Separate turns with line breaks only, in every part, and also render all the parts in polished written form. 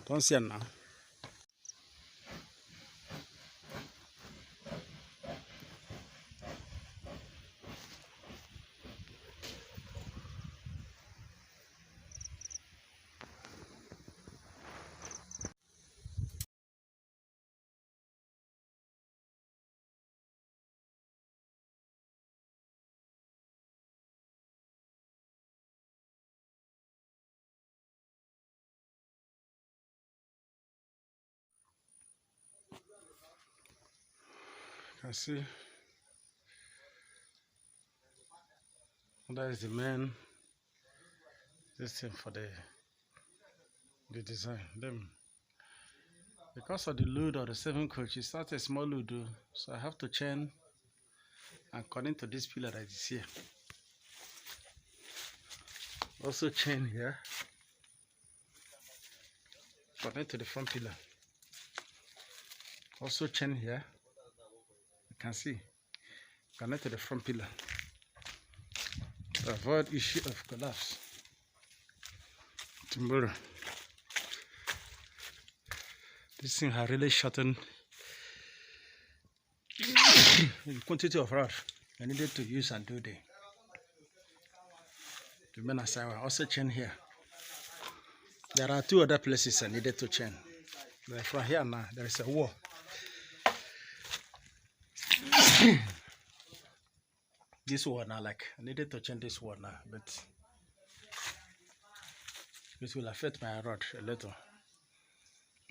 Don't see it now. You can see that is the main this thing for the design. Then because of the load of the 7 coach, it's not a small load though, so I have to chain and connect to this pillar that is here. Also chain here, connect to the front pillar. Also chain here, you can see, connect to the front pillar to avoid issue of collapse tomorrow. This thing has really shortened the quantity of rod I needed to use and do the main assignment. Also chain here. There are 2 other places I needed to chain. Like from here now, there is a wall. This wall now, like I needed to chain this wall now, but it will affect my rod a little.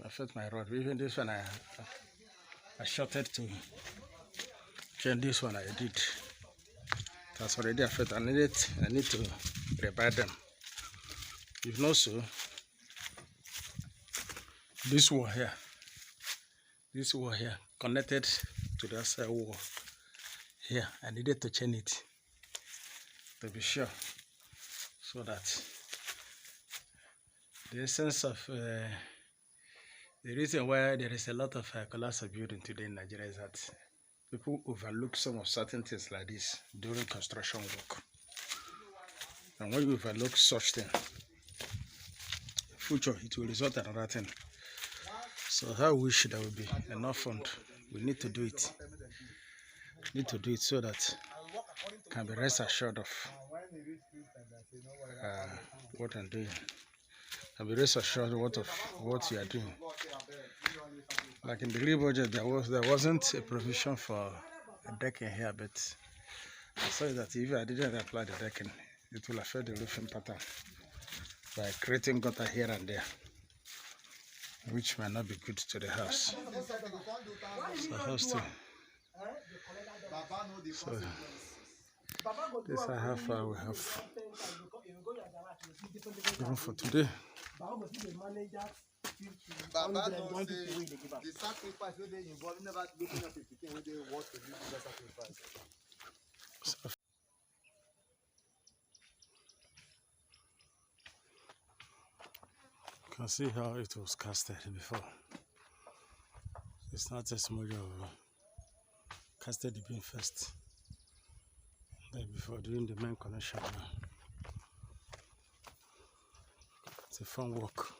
Affect my rod. Even this one I shorted to chain this one I did. That's already affected. I need to repair them. If not so, this wall here connected to the outside wall here. I needed to chain it to be sure, so that the essence of the reason why there is a lot of collapse of building today in Nigeria is that people overlook some of certain things like this during construction work. And when you overlook such thing, future it will result in another thing. So I wish there will be enough fund. We need to do it. So that can be rest assured of what I'm doing. Can be rest assured of what you are doing. Like in the real budget, there wasn't a provision for a decking here, but I saw that if I didn't apply the decking, it will affect the roofing pattern by creating gutter here and there, which might not be good to the house. So house too. So this is how far we have done for today.
Baba knows the sacrifice where they involve never looking at it where they want to do the sacrifice.
You can see how it was casted before. It's not a small job. Casted the beam first, then before doing the main connection. It's a formwork.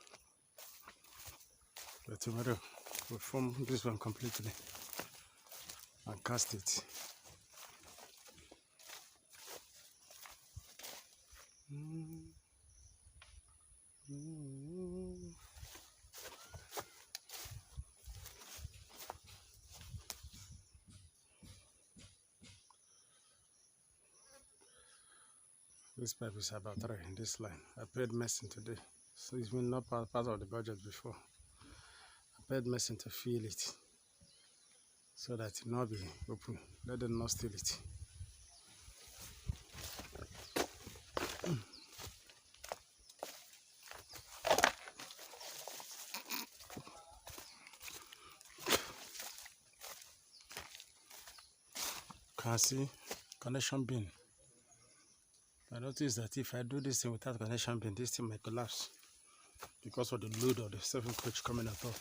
But tomorrow we'll form this one completely and cast it. This pipe is about 3 in this line. I paid Mason today, so it's been not part of the budget before. I paid Mason to fill it so that it not be open. Let them not steal it. Can see connection bin. I noticed that if I do this thing without connection bin, this thing might collapse because of the load of the 7 coach coming on top.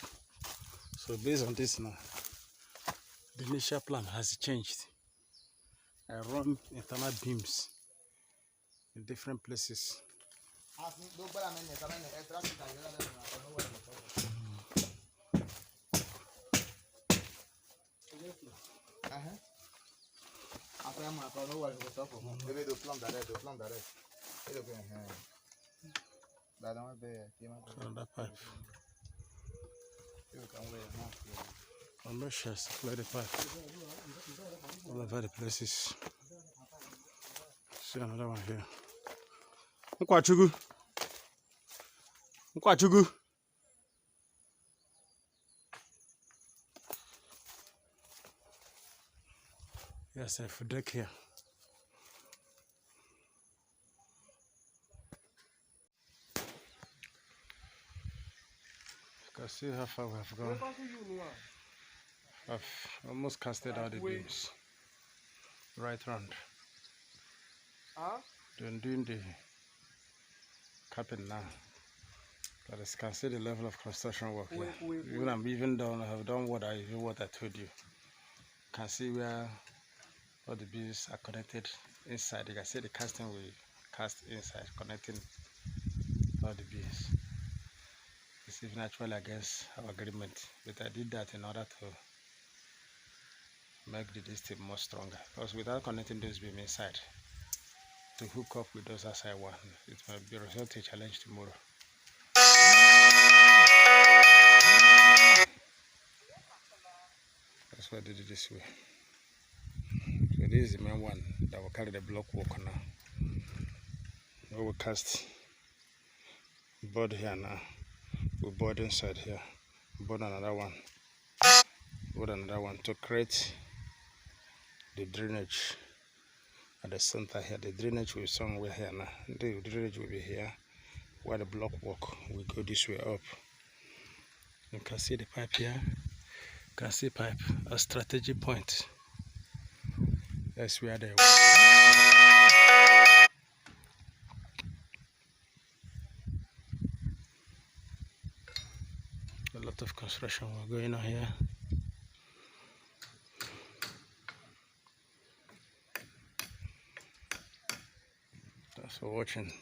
So based on this now, the initial plan has changed. I run internal beams in different places. Another pipe. I'm not sure supply the pipe all over the places. See another one here. Nkwachugu. Nkwachugu. Yes, a deck here. You can see how far we have gone. I've almost casted out the beams right round. Then doing the capping now. But as you can see the level of construction work here. I have done what I told you. You can see where all the beams are connected inside. You can see the casting we cast inside, connecting all the beams. It's even actually against our agreement, but I did that in order to make the distance more stronger. Because without connecting those beams inside, to hook up with those outside one, it might be result a challenge tomorrow. That's why I did it this way. So this is the main one that will carry the block work now. We will cast board here now. We board inside here. Board another one. Board another one to create the drainage at the center here. The drainage will be somewhere here now. The drainage will be here, where the block work will go this way up. You can see the pipe here. You can see pipe, a strategic point. That's where they work. A lot of construction work going on here. Thanks for watching.